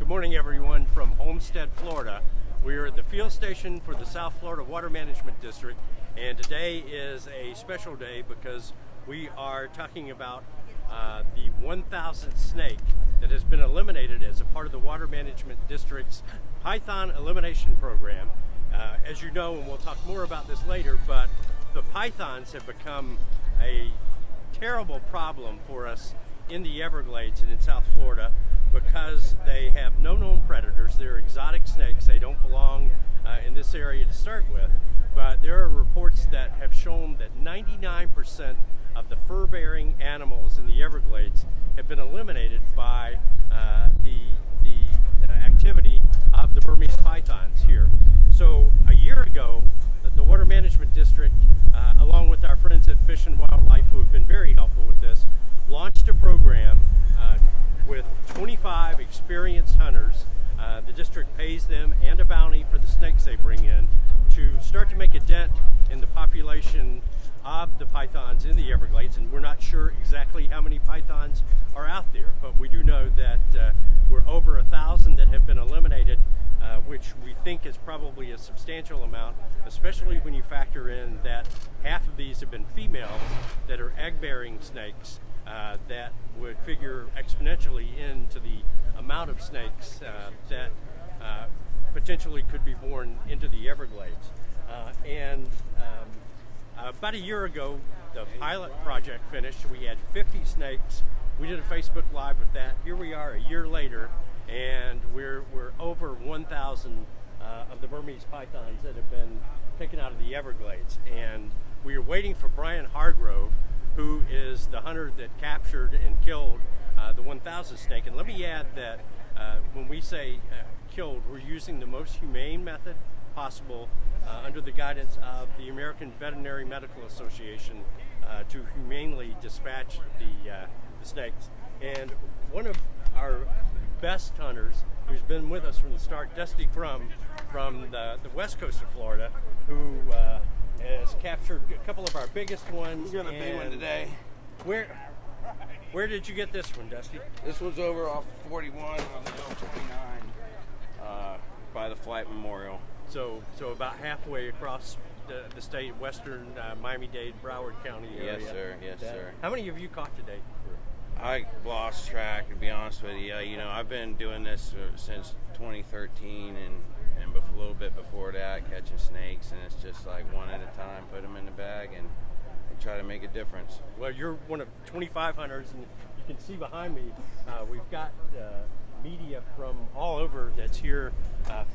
Good morning, everyone, from Homestead, Florida. We are at the field station for the South Florida Water Management District, and today is a special day because we are talking about the 1,000th snake that has been eliminated as a part of the Water Management District's Python Elimination Program. As you know, and we'll talk more about this later, but the pythons have become a terrible problem for us in the Everglades and in South Florida because they have no known predators. They're exotic snakes. They don't belong in this area to start with. But there are reports that have shown that 99% of the fur-bearing animals in the Everglades have been eliminated by the activity of the Burmese pythons here. So a year ago, the Water Management District, along with our friends at Fish and Wildlife, who have been very helpful with this, launched a program with 25 experienced hunters. The district pays them and a bounty for the snakes they bring in to start to make a dent in the population of the pythons in the Everglades. And we're not sure exactly how many pythons are out there, but we do know that we're over 1,000 that have been eliminated, which we think is probably a substantial amount, especially when you factor in that half of these have been females that are egg-bearing snakes. That would figure exponentially into the amount of snakes that potentially could be born into the Everglades. About a year ago, the pilot project finished. We had 50 snakes. We did a Facebook Live with that. Here we are a year later, and we're over 1,000 of the Burmese pythons that have been taken out of the Everglades. And we are waiting for Brian Hargrove, who is the hunter that captured and killed the 1,000th snake. And let me add that when we say killed, we're using the most humane method possible under the guidance of the American Veterinary Medical Association to humanely dispatch the snakes. And one of our best hunters, who's been with us from the start, Dusty from the west coast of Florida, who has captured a couple of our biggest ones. We're gonna big one today. Where did you get this one, Dusty? This was over off 41 on the Hill 29 by the Flight Memorial. So about halfway across the state, western Miami-Dade, Broward County area. Yes, sir. Yes, sir. How many have you caught today? I lost track, to be honest with you. I've been doing this since 2013 and a little bit before that, catching snakes, and it's just like one at a time, put them in the bag and try to make a difference. Well, you're one of 25 hunters, and you can see behind me, we've got media from all over that's here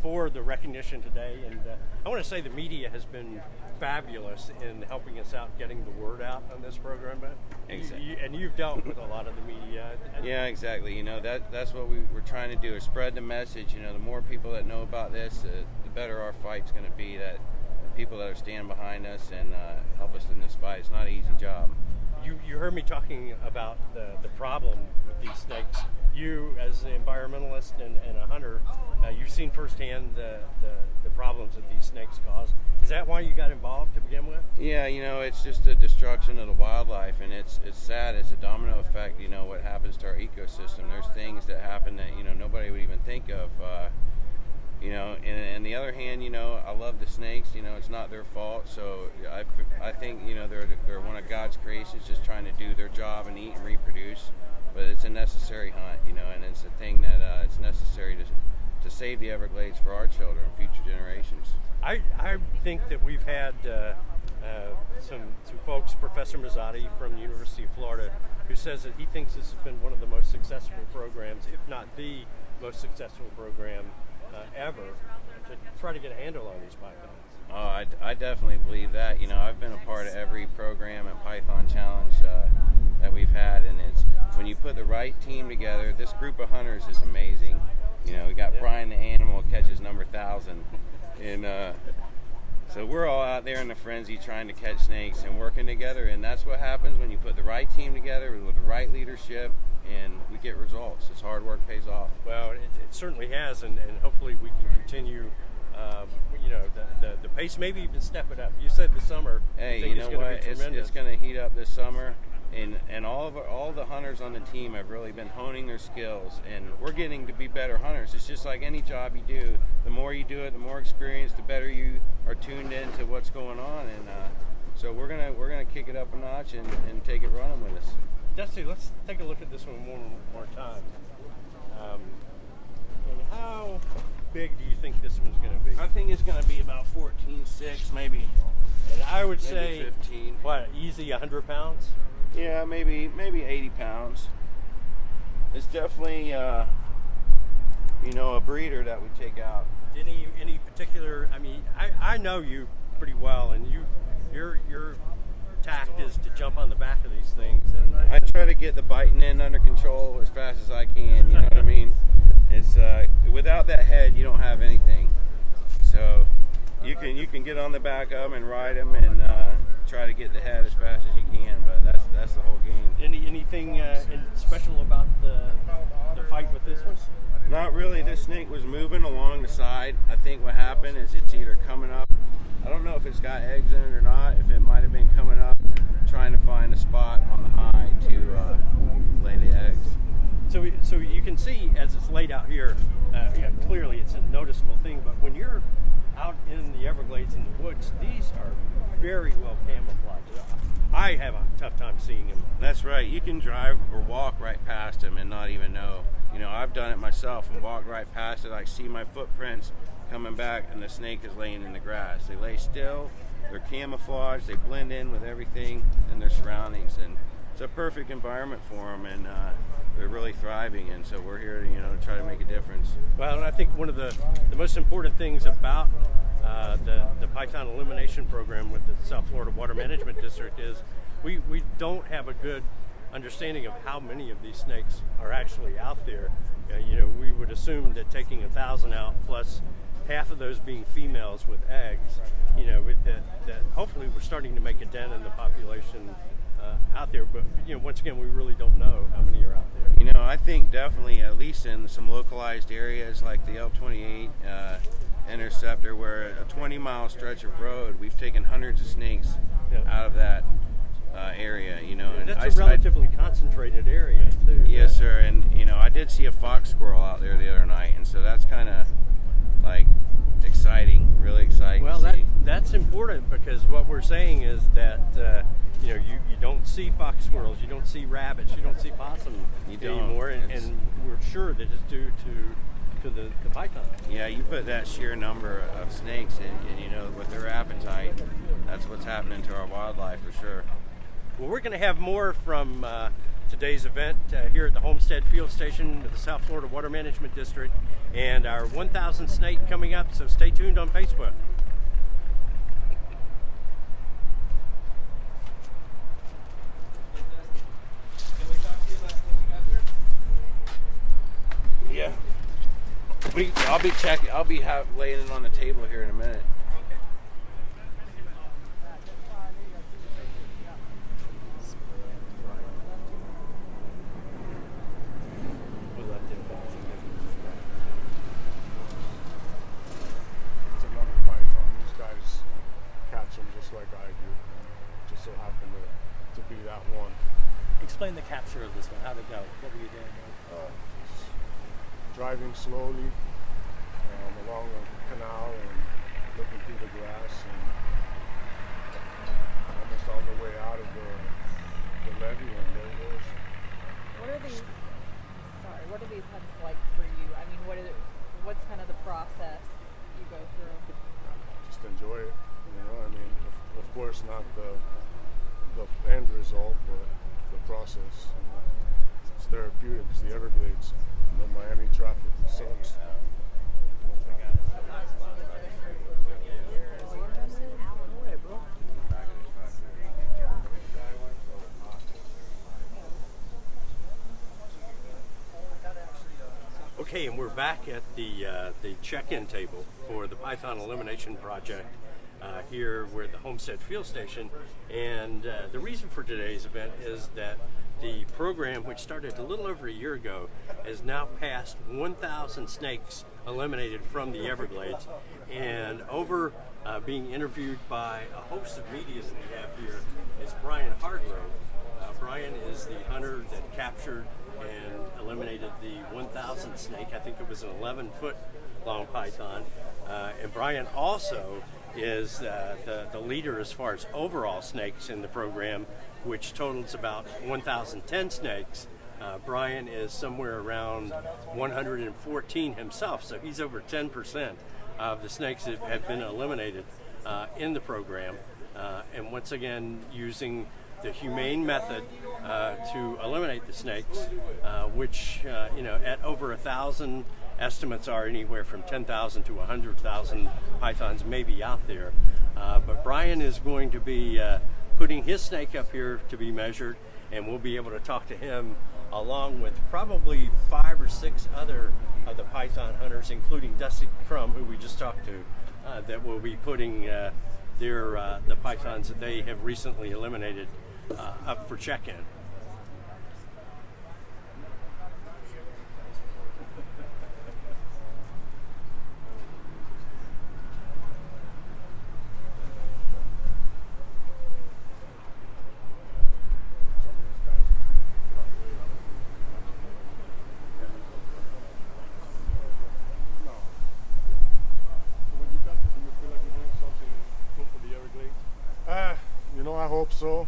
for the recognition today. And I want to say the media has been fabulous in helping us out, getting the word out on this program. Exactly. And you've dealt with a lot of the media. Yeah, exactly. That's what we're trying to do, is spread the message. The more people that know about this, the better our fight's going to be. That the people that are standing behind us and help us in this fight. It's not an easy job. You heard me talking about the problem with these snakes. You, as an environmentalist and a hunter, you've seen firsthand the problems that these snakes cause. Is that why you got involved to begin with? Yeah, it's just the destruction of the wildlife, and it's sad. It's a domino effect. What happens to our ecosystem. There's things that happen that nobody would even think of. And on the other hand, I love the snakes. It's not their fault. So I think they're one of God's creations, just trying to do their job and eat and reproduce. But it's a necessary hunt, and it's a thing that it's necessary to save the Everglades for our children, future generations. I think that we've had some folks, Professor Mazzotti from the University of Florida, who says that he thinks this has been one of the most successful programs, if not the most successful program ever, to try to get a handle on these pythons. Oh, I definitely believe that. I've been a part of every program and Python challenge that we've had, and it's when you put the right team together. This group of hunters is amazing. We got Brian the Animal catches number 1,000, and so we're all out there in the frenzy trying to catch snakes and working together, and that's what happens when you put the right team together with the right leadership, and we get results. It's hard work pays off. Well, it certainly has, and hopefully we can continue. The pace, maybe even step it up. You said the summer. Hey, you know what? It's going to heat up this summer. and all the hunters on the team have really been honing their skills, and we're getting to be better hunters. It's just like any job you do. The more you do it, the more experience, the better you are tuned into what's going on, and so we're gonna kick it up a notch and take it running with us. Dusty, let's take a look at this one one more time. And how big do you think this one's going to be? I think it's going to be about 14.6, maybe. And I would say 15. What, easy 100 pounds? Yeah, maybe 80 pounds. It's definitely a breeder that we take out. Any particular? I mean, I know you pretty well, and your tact is to jump on the back of these things. And I try to get the biting end under control as fast as I can. You know what I mean? It's without that head, you don't have anything. So you can get on the back of them and ride them and try to get the head as fast as you can. But that's the whole game. Anything special about the fight with this one? Not really. This snake was moving along the side. I think what happened is it's either coming up. I don't know if it's got eggs in it or not. If it might have been coming up, trying to find a spot on the hide to lay the eggs. So you can see as it's laid out here, clearly it's a noticeable thing. But when you're out in the Everglades in the woods, these are very well camouflaged. I have a tough time seeing them. That's right. You can drive or walk right past them and not even know. You know, I've done it myself and walked right past it. I see my footprints coming back, and the snake is laying in the grass. They lay still. They're camouflaged. They blend in with everything in their surroundings, and it's a perfect environment for them, and they're really thriving. And so we're here to try to make a difference. Well, and I think one of the most important things about the Python Elimination Program with the South Florida Water Management District is we don't have a good understanding of how many of these snakes are actually out there. We would assume that taking 1,000 out plus half of those being females with eggs, that hopefully we're starting to make a dent in the population out there. But once again, we really don't know how many are out there. I think definitely, at least in some localized areas like the L28 interceptor, where a 20-mile stretch of road, we've taken hundreds of snakes out of that area. And that's a relatively concentrated area too. Yes, sir. And I did see a fox squirrel out there the other night, and so that's kind of like exciting, really exciting. Well, to see. that's important, because what we're saying is that you don't see fox squirrels, you don't see rabbits, you don't see possum anymore, and we're sure that it's due to the python. Yeah, you put that sheer number of snakes and with their appetite, that's what's happening to our wildlife for sure. Well, we're going to have more from today's event here at the Homestead Field Station of the South Florida Water Management District, and our 1,000 snake coming up, so stay tuned on Facebook. Can we talk to you about what you got there? Yeah. I'll be laying it on the table here in a minute. Explain the capture of this one. How'd it go? What were you doing? Driving slowly along the canal and looking through the grass, and almost on the way out of the levee, and there it was. What are these hunts like for you? I mean, what's kind of the process you go through? Just enjoy it. I mean, of course not the end result, but the process. It's therapeutic. It's the Everglades. Miami traffic sucks. Okay, and we're back at the check-in table for the Python Elimination Project here with the Homestead Field Station, and the reason for today's event is that the program, which started a little over a year ago, has now passed 1,000 snakes eliminated from the Everglades, and being interviewed by a host of media that we have here is Brian Hargrove. Brian is the hunter that captured and eliminated the 1,000 snake. I think it was an 11-foot long python. And Brian also is the leader as far as overall snakes in the program, which totals about 1,010 snakes. Brian is somewhere around 114 himself, so he's over 10% of the snakes that have been eliminated in the program. And once again, using the humane method to eliminate the snakes, which at over 1,000, estimates are anywhere from 10,000 to 100,000 pythons may be out there. But Brian is going to be putting his snake up here to be measured, and we'll be able to talk to him along with probably 5 or 6 other of the python hunters, including Dusty Crum, who we just talked to, that will be putting the pythons that they have recently eliminated up for check-in. I hope so.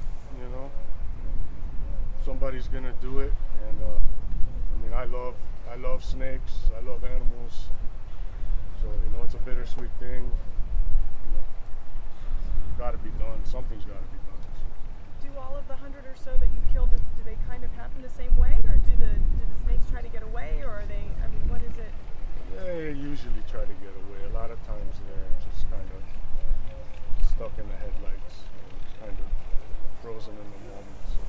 Somebody's gonna do it, and I love snakes. I love animals. So it's a bittersweet thing. Got to be done. Something's got to be done. Do all of the 100 or so that you've killed, do they kind of happen the same way, or do the snakes try to get away, or are they? I mean, what is it? They usually try to get away. A lot of times they're just kind of stuck in the headlights, kind of frozen in the moment. So.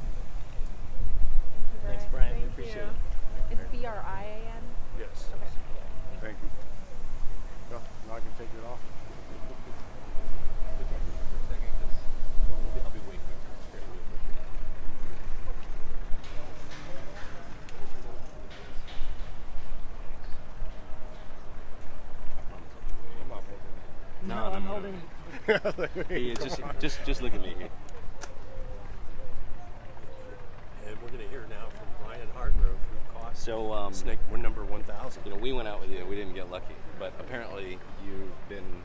Thanks, Brian. We Thank appreciate you. it. It's BRIAN. Yes. Okay. Thank you. Yeah, now I can take it off. I'll be waiting. No, I'm holding. Hey, just look at me here. And we're going to hear now from Brian Hargrove, who caught snake number 1,000. We went out with you. We didn't get lucky, but apparently you've been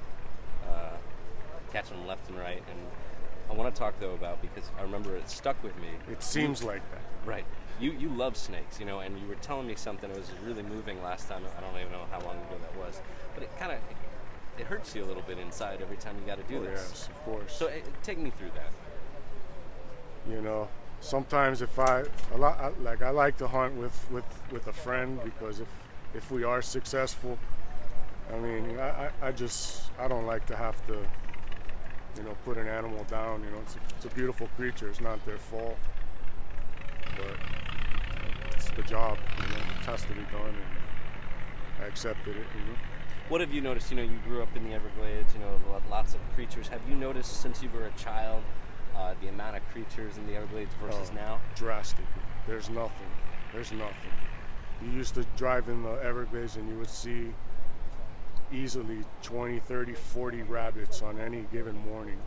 catching them left and right. And I want to talk though about, because I remember it stuck with me. It seems like that. Right. You love snakes, and you were telling me something that was really moving last time. I don't even know how long ago that was, but it hurts you a little bit inside every time you got to do this. Yes, of course. So take me through that. Sometimes I like to hunt with a friend, because if we are successful, I don't like to have to put an animal down. It's a beautiful creature. It's not their fault, but it's the job. It has to be done, and I accepted it. What have you noticed? You grew up in the Everglades, lots of creatures. Have you noticed since you were a child the amount of creatures in the Everglades versus now? Drastically. There's nothing. You used to drive in the Everglades and you would see easily 20, 30, 40 rabbits on any given morning.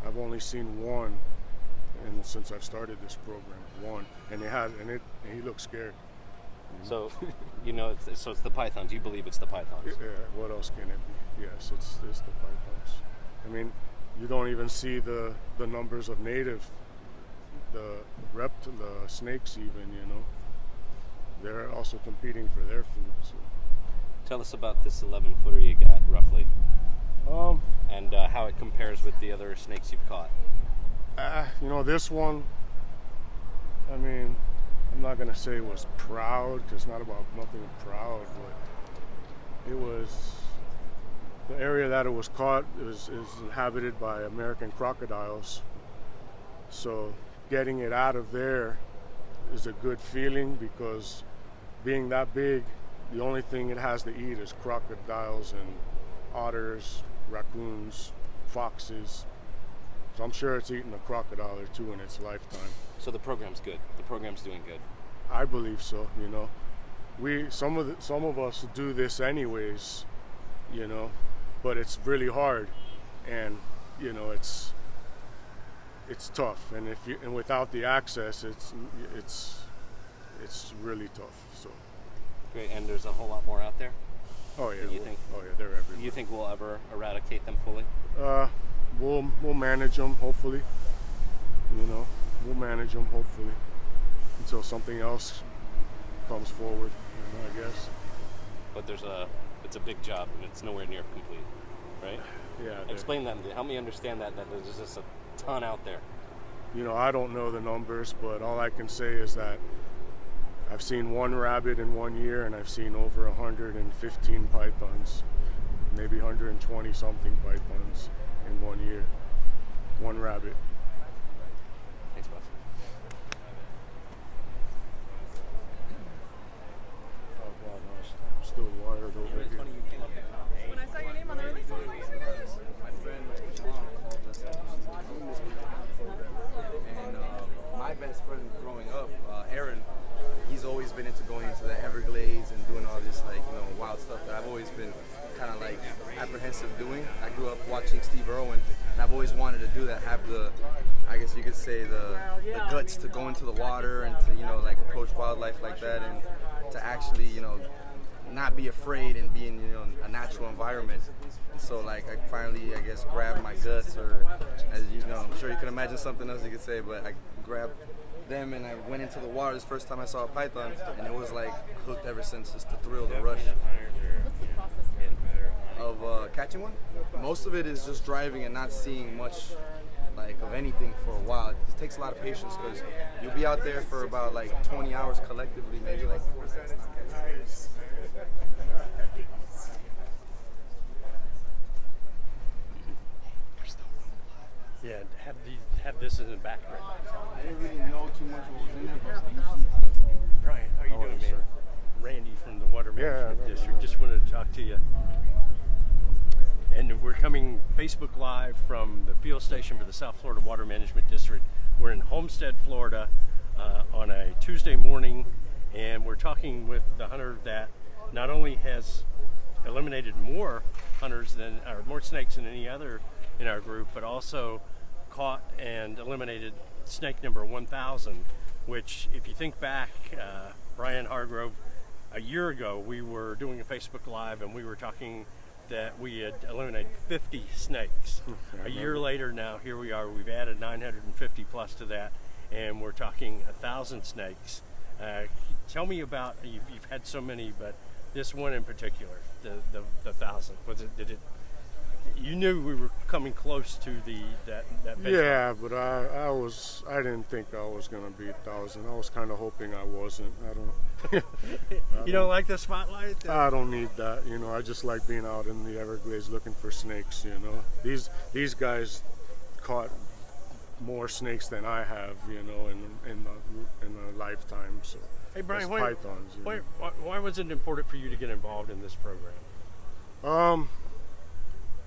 I've only seen one, and since I've started this program, one, and he looked scared. So, it's the pythons. You believe it's the pythons? Yeah, what else can it be? Yes, it's the pythons. You don't even see the numbers of native, the snakes even, They're also competing for their food. So. Tell us about this 11-footer you got, roughly. And how it compares with the other snakes you've caught. This one, I'm not going to say it was proud, because it's not about nothing proud, but it was, the area that it was caught is inhabited by American crocodiles. So getting it out of there is a good feeling, because being that big, the only thing it has to eat is crocodiles and otters, raccoons, foxes. So I'm sure it's eaten a crocodile or two in its lifetime. So the program's good. The program's doing good. I believe so. Some of us do this anyways, but it's really hard, and it's tough, and without the access, it's really tough. So. Great, and there's a whole lot more out there. Oh yeah. You think? Oh yeah, they're everywhere. Do you think we'll ever eradicate them fully? We'll manage them, hopefully. You know, we'll manage them, hopefully, until something else comes forward, I guess. But it's a big job, and it's nowhere near complete, right? Yeah. Explain that. Help me understand that there's just a ton out there. You know, I don't know the numbers, but all I can say is that I've seen one rabbit in 1 year, and I've seen over 115 pythons, maybe 120 something pythons in 1 year. One rabbit. Thanks, boss. Oh God, no, I'm still wired over here. When I saw your name on the release, I was like, oh my gosh. My friend, and my best friend growing up, Aaron, he's always been into going into the Everglades and doing all this wild stuff that I've always been kind of like apprehensive doing. I grew up watching Steve Irwin, and I've always wanted to do that, have the, I guess you could say, the guts to go into the water and to like approach wildlife like that, and to actually not be afraid and be in a natural environment. And so like I finally, I guess, grabbed my guts, or as you know, I'm sure you can imagine something else you could say, but I grabbed them and I went into the water. This first time I saw a python, and it was like hooked ever since. Just the thrill, the rush. What's the process Of catching one? Most of it is just driving and not seeing much like of anything for a while. It takes a lot of patience because you'll be out there for about like 20 hours collectively, maybe like. Yeah, have this in the background. I didn't really know too much what was in there, but Brian, how are you doing, man? sir. Randy from the Water Management no, District. Just wanted to talk to you. And we're coming Facebook Live from the field station for the South Florida Water Management District. We're in Homestead, Florida on a Tuesday morning, and we're talking with the hunter that not only has eliminated more more snakes than any other in our group, but also caught and eliminated snake number 1,000, which, if you think back, Brian Hargrove, a year ago we were doing a Facebook Live and we were talking that we had eliminated 50 snakes. A year later now, here we are, we've added 950 plus to that, and we're talking 1,000 snakes. Tell me about, you've had so many, but this one in particular, the 1,000, you knew we were coming close to that benchmark. Yeah, but I didn't think I was gonna be 1,000. I was kind of hoping I wasn't. You don't like the spotlight? I don't need that. I just like being out in the Everglades looking for snakes. These guys caught more snakes than I have. In a lifetime. So Hey Brian, as pythons. why was it important for you to get involved in this program?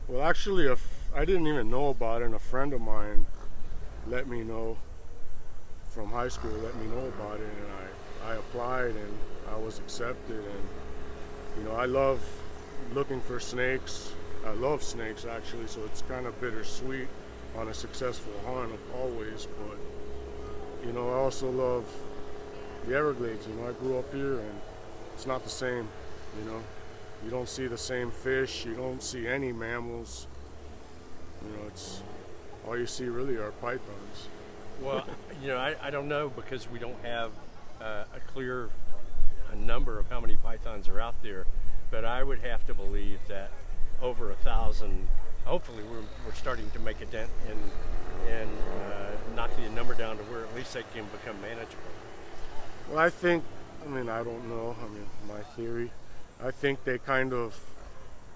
Well, actually, I didn't even know about it, and a friend of mine let me know from high school, let me know about it, and I applied, and I was accepted, and I love looking for snakes. I love snakes, actually, so it's kind of bittersweet on a successful hunt always, but I also love the Everglades. I grew up here, and it's not the same. You don't see the same fish. You don't see any mammals. It's all you see really are pythons. Well, I don't know, because we don't have a clear number of how many pythons are out there, but I would have to believe that over 1,000. Hopefully, we're starting to make a dent and knock the number down to where at least they can become manageable. Well, I don't know. My theory. I think they because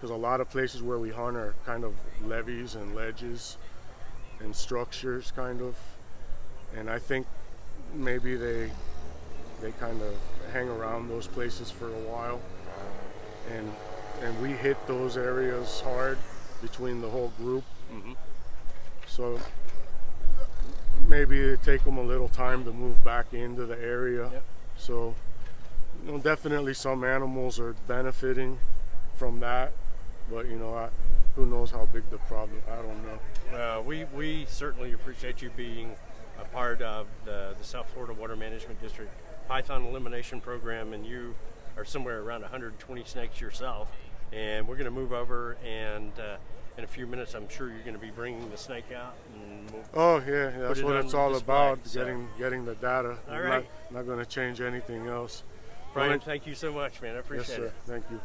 a lot of places where we hunt are kind of levees and ledges and structures and I think maybe they kind of hang around those places for a while, and we hit those areas hard between the whole group. Mm-hmm. So maybe it take them a little time to move back into the area. Yep. So definitely some animals are benefiting from that, but who knows how big the problem, I don't know. We certainly appreciate you being a part of the South Florida Water Management District Python Elimination Program, and you are somewhere around 120 snakes yourself. And we're going to move over, and in a few minutes, I'm sure you're going to be bringing the snake out. And we'll Oh yeah, that's it what on it's all display, about, so. getting the data. All I'm right. not going to change anything else. Brian, Only- thank you so much, man. I Yes, appreciate sir. it. Thank you.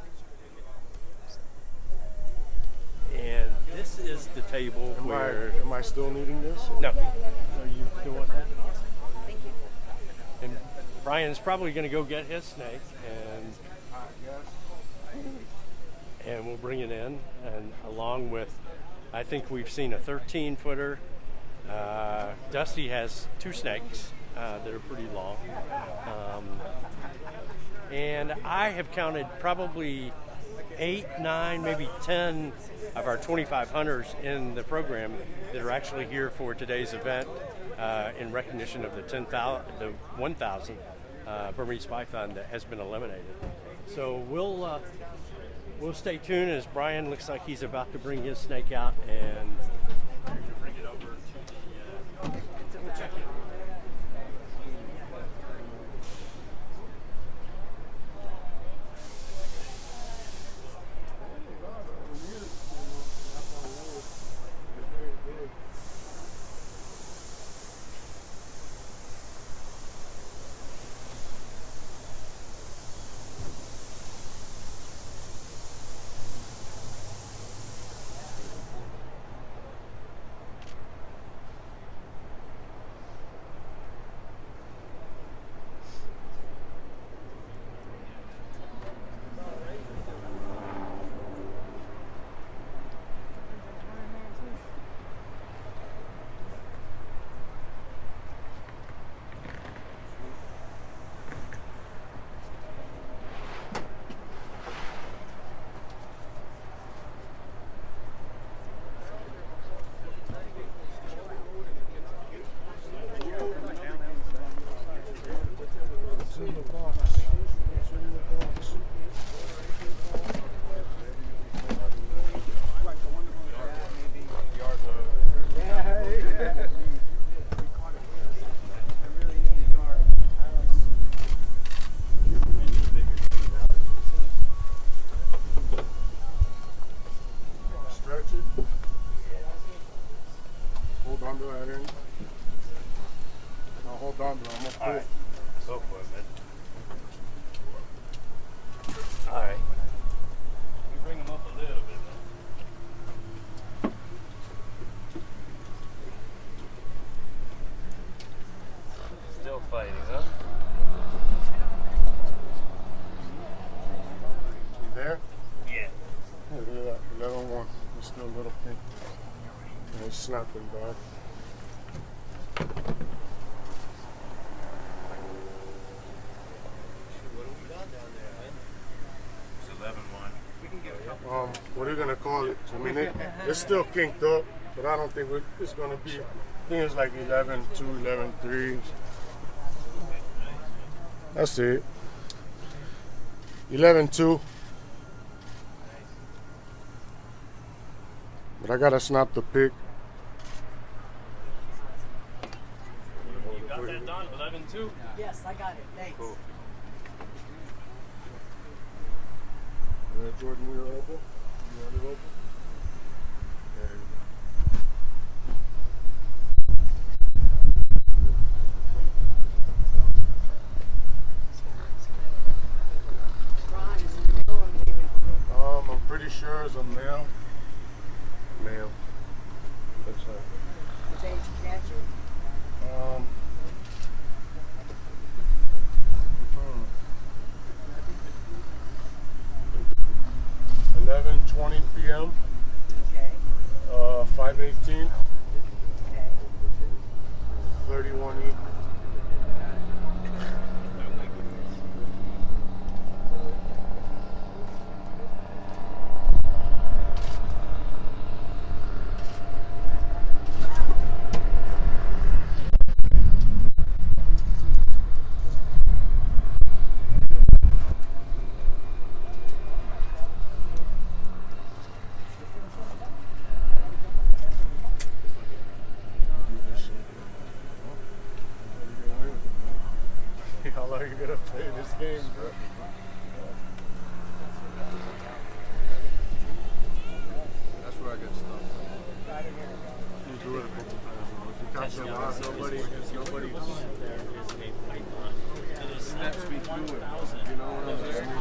And this is the table where. Am I still needing this? No. Are you still want that? Thank you. And Brian's probably going to go get his snake, and we'll bring it in, and along with, I think we've seen a 13-footer. Dusty has 2 snakes that are pretty long. And I have counted probably 8, 9, maybe 10 of our 25 hunters in the program that are actually here for today's event in recognition of the 1,000 Burmese python that has been eliminated. So we'll stay tuned as Brian looks like he's about to bring his snake out, and we're going to bring it over to the check-in. Snapping back. What are you gonna call it? I mean, it's still kinked up, but I don't think it's gonna be. I think it's like 11-2, 11-3. That's it. 11-2. But I gotta snap the pick. You got that done, 11-2? Yes, I got it. Thanks. Cool. Jordan, you're open. You want it open? There you go. Ron, is it male or female? I'm pretty sure it's a male. Male. Looks like. What age you catch it? 11:20 p.m. Okay. 5:18. Okay. 31 E. this game, but That's where I get stuck. you do it a couple times. If you catch them out, nobody. There is a python. It is Steps me through it. 1,000. You know what I'm saying? In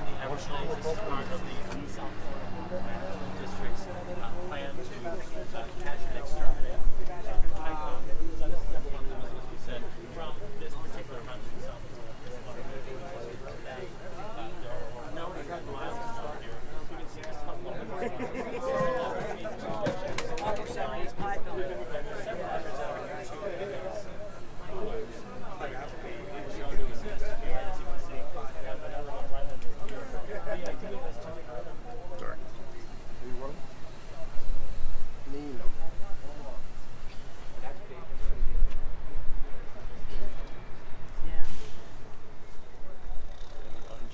the Everglades, this is part of the South Florida Management District's plan to catch and exterminate python. So this is number one, as we said, from this particular hunt in South Florida. That there are no milestones here. You can see this hunt level. Upper 70s python. Several others out here too.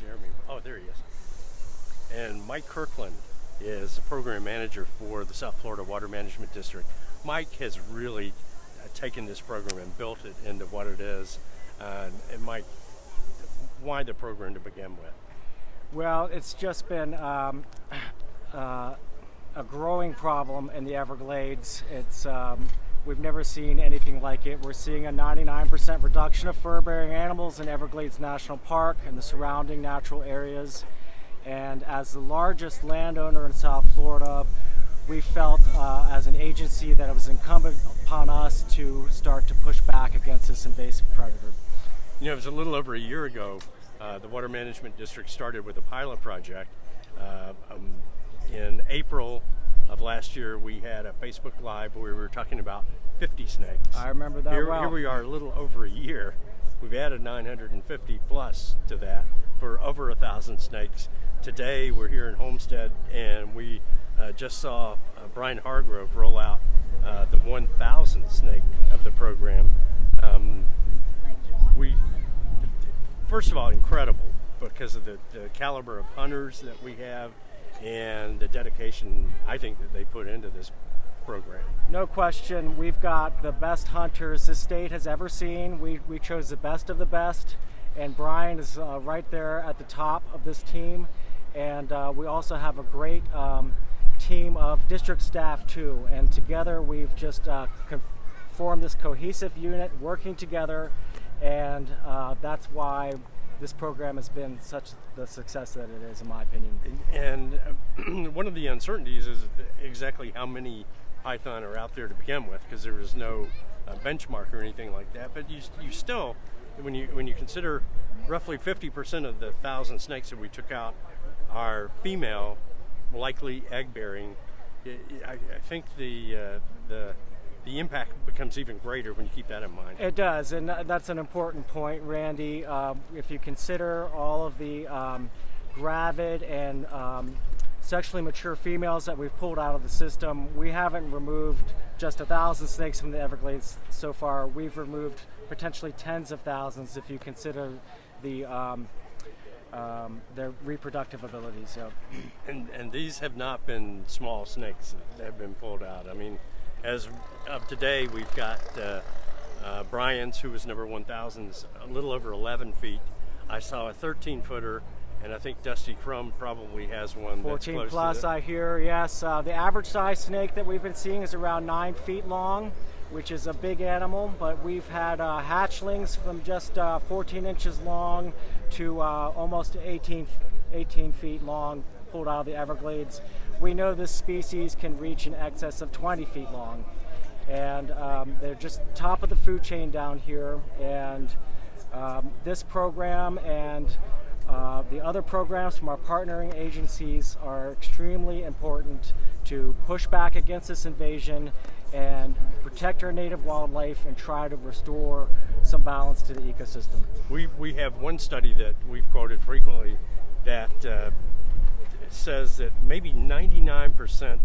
Jeremy. Oh, there he is. And Mike Kirkland is the program manager for the South Florida Water Management District. Mike has really taken this program and built it into what it is. And Mike, why the program to begin with? Well, it's just been a growing problem in the Everglades. It's we've never seen anything like it. We're seeing a 99% reduction of fur-bearing animals in Everglades National Park and the surrounding natural areas. And as the largest landowner in South Florida, we felt as an agency that it was incumbent upon us to start to push back against this invasive predator. You know, it was a little over a year ago, the Water Management District started with a pilot project. In April of last year, we had a Facebook Live where we were talking about 50 snakes. I remember that well. Here we are a little over a year. We've added 950 plus to that for over 1,000 snakes. Today we're here in Homestead, and we just saw Brian Hargrove roll out the 1,000th snake of the program. First of all, incredible because of the caliber of hunters that we have and the dedication, I think, that they put into this program. No question, we've got the best hunters this state has ever seen. We chose the best of the best, and Brian is right there at the top of this team. And we also have a great team of district staff too, and together we've just formed this cohesive unit working together, and that's why this program has been such the success that it is, in my opinion. And one of the uncertainties is exactly how many python are out there to begin with, because there is no benchmark or anything like that. But you still, when you consider roughly 50% of the 1,000 snakes that we took out are female, likely egg-bearing, I think the impact becomes even greater when you keep that in mind. It does, and that's an important point, Randy. If you consider all of the gravid and sexually mature females that we've pulled out of the system, we haven't removed just 1,000 snakes from the Everglades so far. We've removed potentially tens of thousands if you consider their reproductive abilities. So. And these have not been small snakes that have been pulled out. I mean, as of today, we've got Brian's, who was number 1,000, is a little over 11 feet. I saw a 13-footer, and I think Dusty Crumb probably has one 14 that's close plus, to I hear, yes. The average size snake that we've been seeing is around 9 feet long, which is a big animal, but we've had hatchlings from just 14 inches long to almost 18 feet long pulled out of the Everglades. We know this species can reach in excess of 20 feet long, and they're just top of the food chain down here. And this program and the other programs from our partnering agencies are extremely important to push back against this invasion and protect our native wildlife and try to restore some balance to the ecosystem. We have one study that we've quoted frequently that says that maybe 99%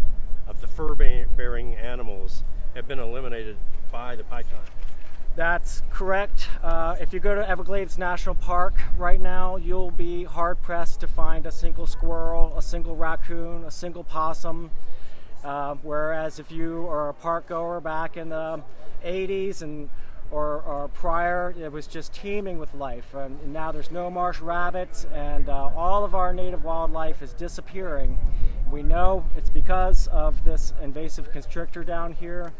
of the fur-bearing animals have been eliminated by the python. That's correct. If you go to Everglades National Park right now, you'll be hard-pressed to find a single squirrel, a single raccoon, a single possum. Whereas if you are a park goer back in the 80s and or prior, it was just teeming with life. And now there's no marsh rabbits, and all of our native wildlife is disappearing. We know it's because of this invasive constrictor down here,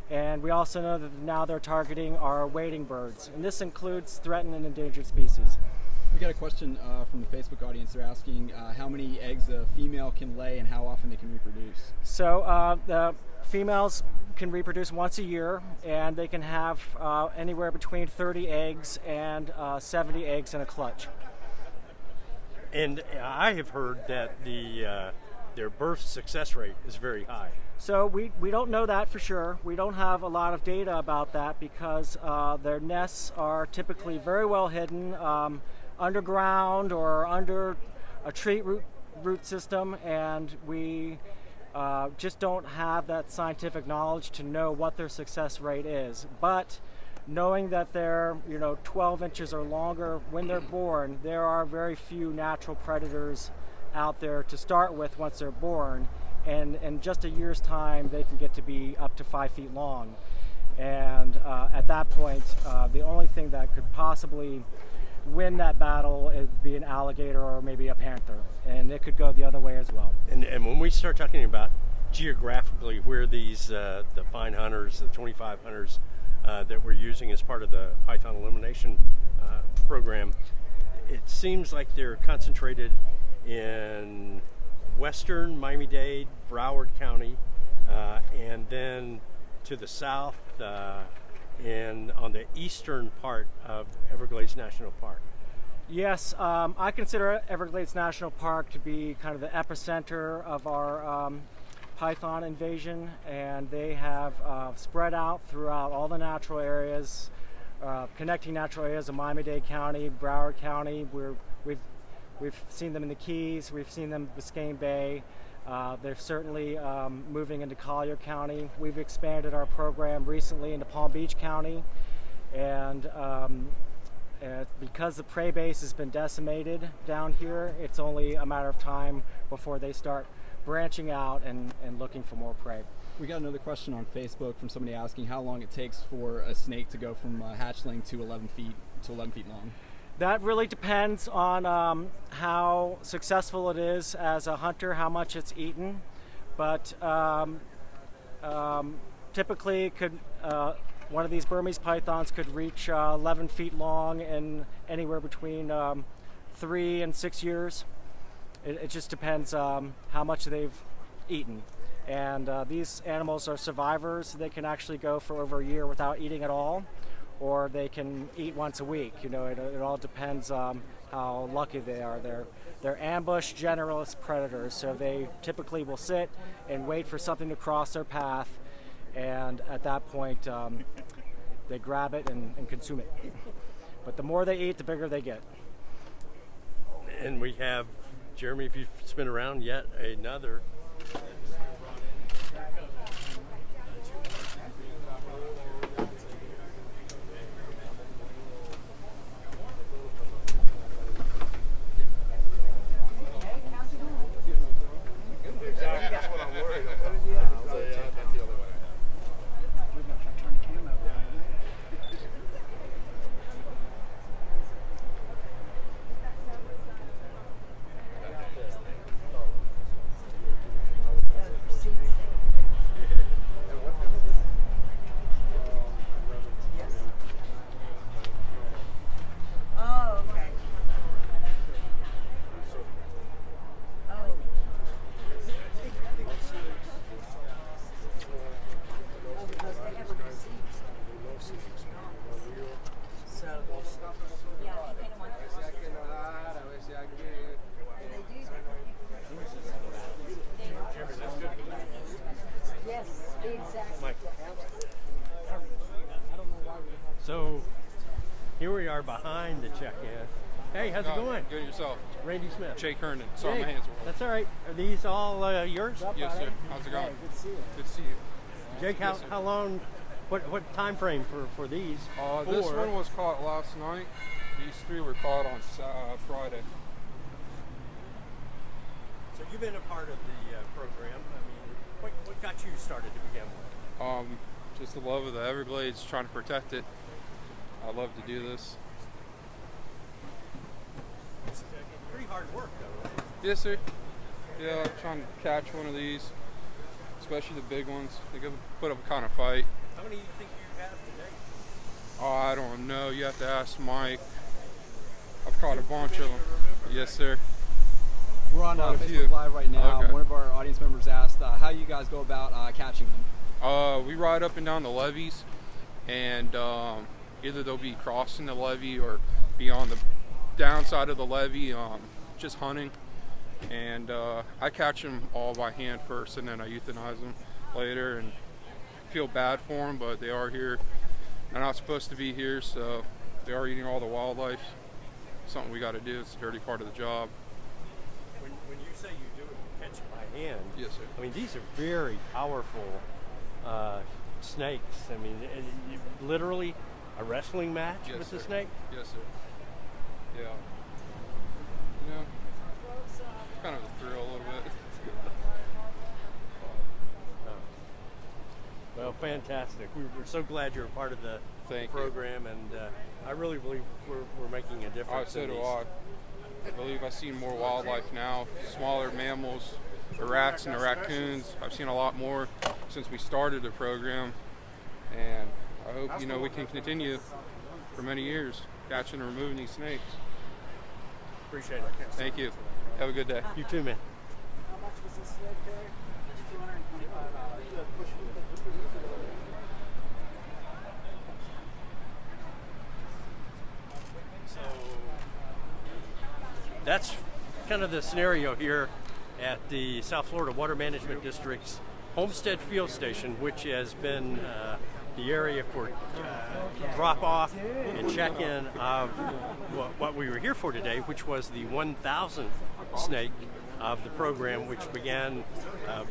and we also know that now they're targeting our wading birds, and this includes threatened and endangered species. We got a question from the Facebook audience. They're asking how many eggs a female can lay and how often they can reproduce. So the females can reproduce once a year, and they can have anywhere between 30 eggs and 70 eggs in a clutch. And I have heard that their birth success rate is very high. So we don't know that for sure. We don't have a lot of data about that because their nests are typically very well hidden underground or under a tree root system, and we just don't have that scientific knowledge to know what their success rate is. But knowing that they're 12 inches or longer when they're born, there are very few natural predators out there to start with once they're born, and in just a year's time they can get to be up to 5 feet long. And at that point, the only thing that could possibly win that battle would be an alligator or maybe a panther, and it could go the other way as well. And when we start talking about geographically where these the fine hunters, the 25 hunters that we're using as part of the Python Elimination Program, it seems like they're concentrated in western Miami-Dade, Broward County, and then to the south and on the eastern part of Everglades National Park. Yes, I consider Everglades National Park to be kind of the epicenter of our python invasion, and they have spread out throughout all the natural areas, connecting natural areas of Miami-Dade County, Broward County. We've seen them in the Keys, we've seen them in Biscayne Bay. They're certainly moving into Collier County. We've expanded our program recently into Palm Beach County, and because the prey base has been decimated down here, it's only a matter of time before they start branching out and looking for more prey. We got another question on Facebook from somebody asking how long it takes for a snake to go from hatchling to 11 feet long. That really depends on how successful it is as a hunter, how much it's eaten. But typically, one of these Burmese pythons could reach 11 feet long in anywhere between 3 and 6 years. It just depends how much they've eaten. And these animals are survivors. They can actually go for over a year without eating at all, or they can eat once a week. It all depends how lucky they are. They're ambush generalist predators, so they typically will sit and wait for something to cross their path, and at that point they grab it and consume it. But the more they eat, the bigger they get. And we have, Jeremy, if you've spin around yet another. That's what I'm worried about. That's the other way. Oh, okay. Yes, exactly. So here we are behind the check-in. Hey, how's it going? Good yourself. Randy Smith. Jake Herndon. Sorry, Jake, my hands were that's all right. Are these all yours? Yes, sir. How's it going? Hey, good to see you. Good to see you. Jake, Yes, sir. how long, what time frame for these? This one was caught last night. These three were caught on Friday. So you've been a part of the program. I mean, what got you started to begin with? Just the love of the Everglades, trying to protect it. I love to do this. It's pretty hard work, though, right? Yes, sir. Yeah, I'm trying to catch one of these, especially the big ones. They can put up a kind of fight. How many do you think you have today? Oh, I don't know. You have to ask Mike. I've caught a bunch of them. Yes, sir. We're on Quite a Facebook few. Live right now. Okay. One of our audience members asked how you guys go about catching them. We ride up and down the levees, and either they'll be crossing the levee or be on the downside of the levee, just hunting. And I catch them all by hand first, and then I euthanize them later. And feel bad for them, but they are here. They're not supposed to be here, so they are eating all the wildlife. Something we got to do. It's a dirty part of the job. When you say you do it, you catch it by hand. Yes, sir. I mean, these are very powerful snakes. I mean, literally a wrestling match Yes, with sir. the snake. Yes, sir. Yeah. Yeah. It's kind of a thrill a little bit. Well, fantastic. We're so glad you're a part of the program, and I really believe we're making a difference. So in do these. I believe I've seen more wildlife now, smaller mammals, the rats and the raccoons. I've seen a lot more since we started the program, and I hope we can continue for many years catching and removing these snakes. Appreciate it. Thank you. Have a good day. You too, man. How much was this snake carry? $225. So that's kind of the scenario here at the South Florida Water Management District's Homestead Field Station, which has been the area for drop-off and check-in of what we were here for today, which was the 1,000th snake of the program, which began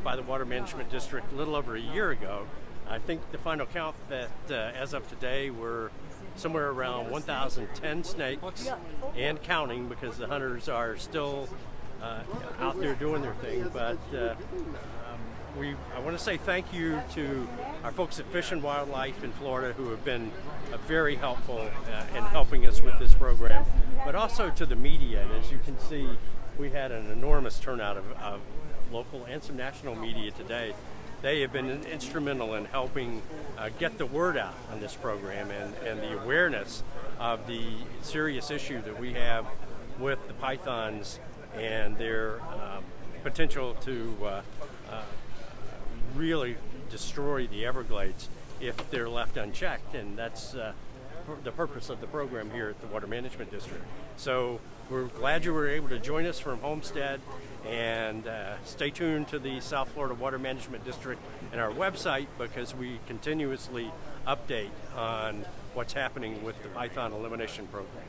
by the Water Management District a little over a year ago. I think the final count that as of today we're somewhere around 1,010 snakes and counting, because the hunters are still out there doing their thing. But I want to say thank you to our folks at Fish and Wildlife in Florida, who have been very helpful in helping us with this program, but also to the media. And as you can see, we had an enormous turnout of local and some national media today. They have been instrumental in helping get the word out on this program and the awareness of the serious issue that we have with the pythons and their potential to really destroy the Everglades if they're left unchecked. And that's the purpose of the program here at the Water Management District. So we're glad you were able to join us from Homestead, and stay tuned to the South Florida Water Management District and our website, because we continuously update on what's happening with the Python Elimination Program.